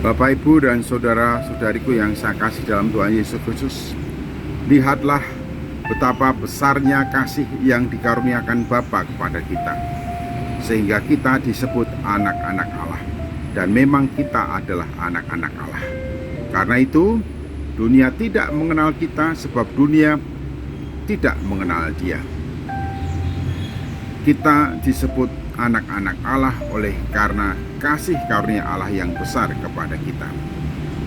Bapak, Ibu, dan saudara-saudariku yang saya kasih dalam Tuhan Yesus Kristus, lihatlah betapa besarnya kasih yang dikaruniakan Bapa kepada kita, sehingga kita disebut anak-anak Allah. Dan memang kita adalah anak-anak Allah. Karena itu, dunia tidak mengenal kita sebab dunia tidak mengenal Dia. Kita disebut anak-anak Allah oleh karena kasih karunia Allah yang besar kepada kita.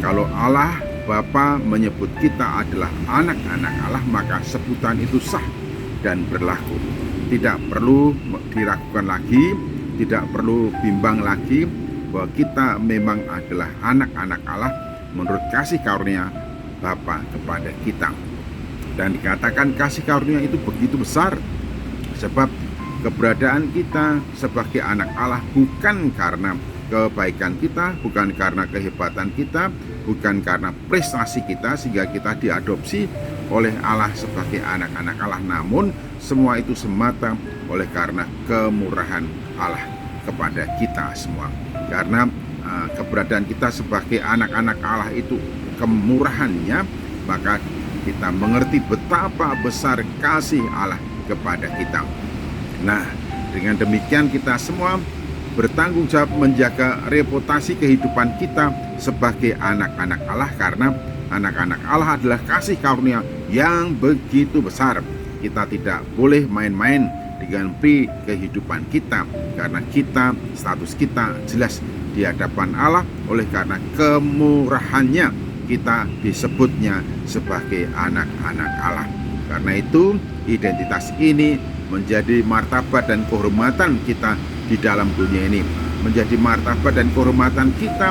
Kalau Allah Bapa menyebut kita adalah anak-anak Allah, maka sebutan itu sah dan berlaku. Tidak perlu diragukan lagi, tidak perlu bimbang lagi bahwa kita memang adalah anak-anak Allah menurut kasih karunia Bapa kepada kita. Dan dikatakan kasih karunia itu begitu besar sebab keberadaan kita sebagai anak Allah bukan karena kebaikan kita, bukan karena kehebatan kita, bukan karena prestasi kita sehingga kita diadopsi oleh Allah sebagai anak-anak Allah, namun semua itu semata oleh karena kemurahan Allah kepada kita semua. Karena keberadaan kita sebagai anak-anak Allah itu kemurahannya, maka kita mengerti betapa besar kasih Allah kepada kita. Nah, dengan demikian kita semua bertanggung jawab menjaga reputasi kehidupan kita sebagai anak-anak Allah, karena anak-anak Allah adalah kasih karunia yang begitu besar. Kita tidak boleh main-main dengan kehidupan kita, karena kita, status kita jelas di hadapan Allah. Oleh karena kemurahannya kita disebutnya sebagai anak-anak Allah. Karena itu identitas ini menjadi martabat dan kehormatan kita di dalam dunia ini, menjadi martabat dan kehormatan kita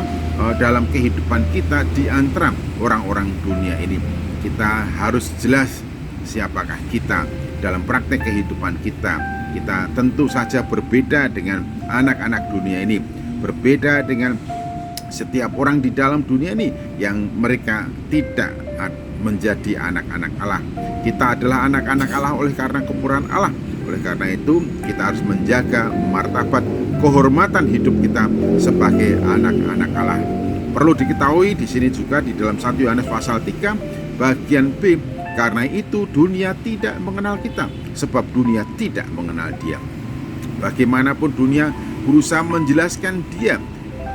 dalam kehidupan kita di antara orang-orang dunia ini. Kita harus jelas siapakah kita dalam praktek kehidupan kita. Kita tentu saja berbeda dengan anak-anak dunia ini, berbeda dengan setiap orang di dalam dunia ini yang mereka tidak menjadi anak-anak Allah. Kita adalah anak-anak Allah oleh karena kemurahan Allah. Oleh karena itu kita harus menjaga martabat kehormatan hidup kita sebagai anak-anak Allah. Perlu diketahui di sini juga di dalam 1 Yohanes pasal 3 bagian B, karena itu dunia tidak mengenal kita sebab dunia tidak mengenal Dia. Bagaimanapun dunia berusaha menjelaskan Dia,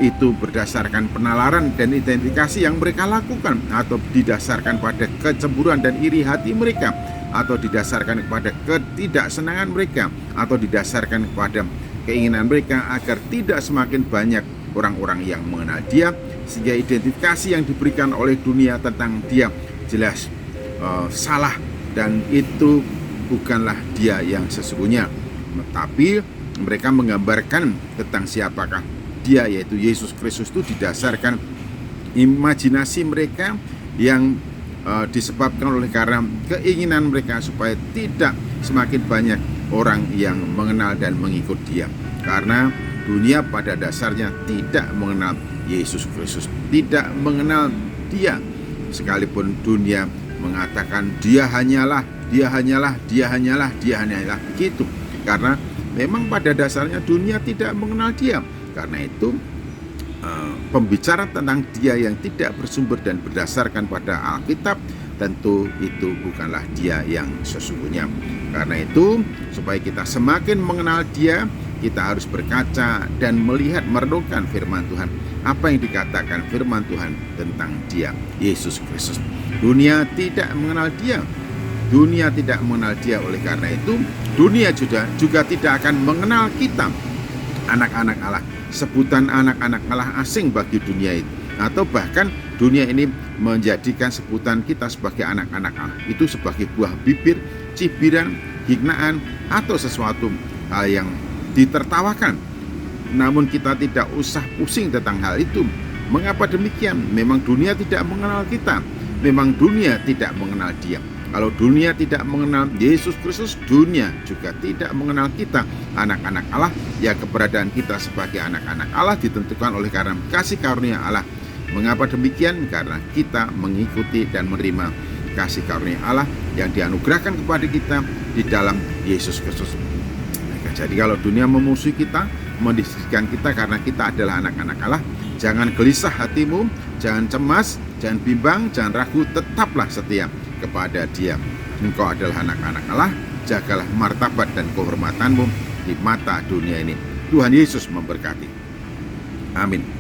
itu berdasarkan penalaran dan identifikasi yang mereka lakukan, atau didasarkan pada kecemburuan dan iri hati mereka, atau didasarkan kepada ketidaksenangan mereka, atau didasarkan kepada keinginan mereka agar tidak semakin banyak orang-orang yang mengenal Dia, sehingga identifikasi yang diberikan oleh dunia tentang Dia jelas salah, dan itu bukanlah Dia yang sesungguhnya. Tapi mereka menggambarkan tentang siapakah Dia, yaitu Yesus Kristus, itu didasarkan imajinasi mereka yang disebabkan oleh karena keinginan mereka supaya tidak semakin banyak orang yang mengenal dan mengikut Dia. Karena dunia pada dasarnya tidak mengenal Yesus Kristus, tidak mengenal Dia, sekalipun dunia mengatakan Dia hanyalah begitu. Karena memang pada dasarnya dunia tidak mengenal Dia. Karena itu pembicaraan tentang Dia yang tidak bersumber dan berdasarkan pada Alkitab, tentu itu bukanlah Dia yang sesungguhnya. Karena itu supaya kita semakin mengenal Dia, kita harus berkaca dan melihat, merenungkan firman Tuhan. Apa yang dikatakan firman Tuhan tentang Dia, Yesus Kristus. Dunia tidak mengenal Dia. Dunia tidak mengenal Dia, oleh karena itu dunia juga tidak akan mengenal kita, anak-anak Allah. Sebutan anak-anak Allah asing bagi dunia itu, atau bahkan dunia ini menjadikan sebutan kita sebagai anak-anak Allah itu sebagai buah bibir, cibiran, hinaan, atau sesuatu hal yang ditertawakan. Namun kita tidak usah pusing tentang hal itu. Mengapa demikian? Memang dunia tidak mengenal kita, memang dunia tidak mengenal Dia. Kalau dunia tidak mengenal Yesus Kristus, dunia juga tidak mengenal kita, anak-anak Allah. Ya, keberadaan kita sebagai anak-anak Allah ditentukan oleh karena kasih karunia Allah. Mengapa demikian? Karena kita mengikuti dan menerima kasih karunia Allah yang dianugerahkan kepada kita di dalam Yesus Kristus. Jadi kalau dunia memusuhi kita, mendiskusikan kita karena kita adalah anak-anak Allah. Jangan gelisah hatimu, jangan cemas, jangan bimbang, jangan ragu, tetaplah setia kepada Dia. Engkau adalah anak-anak Allah, jagalah martabat dan kehormatanmu di mata dunia ini. Tuhan Yesus memberkati. Amin.